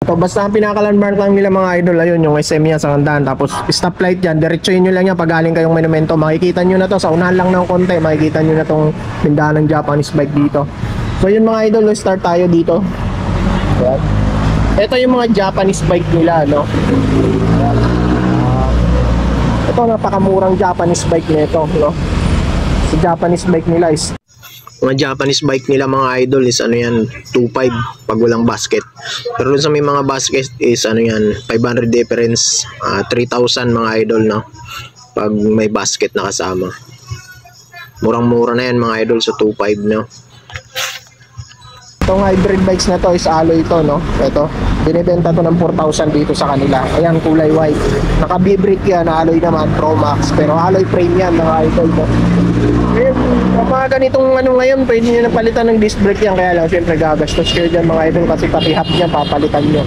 Ito, basta ang pinaka-landmark lang nila mga idol, ayun yung SM yan sa Kandahan. Tapos stoplight yan, diretsuhin nyo lang yan pag galing kayong monumento. Makikita nyo na to, sa unahan lang ng konti, makikita nyo na tong tindahan ng Japanese bike dito. So yun mga idol, start tayo dito. Ayan. Ito yung mga Japanese bike nila, no? Ayan. Ito, napakamurang Japanese bike nito, no? Sa Japanese bike nila is mga Japanese bike nila mga idol is ano yan, 2.5 pag walang basket. Pero dun sa may mga basket is ano yan, 500 difference, 3,000 mga idol, no? Pag may basket na kasama. Murang-mura na yan mga idol sa 2.5, no? Itong hybrid bikes na to is alloy ito, no? Ito, binibenta to ng 4,000 dito sa kanila. Ayan, kulay white. Naka B-brake yan, alloy naman, Pro Max. Pero alloy frame yan mga idol, no? Ngayon, mga ganitong ano ngayon, pwede nyo na palitan ng disc brake yan. Kaya lang, syempre gagastos kayo dyan mga idol kasi pati hub niya papalitan nyo.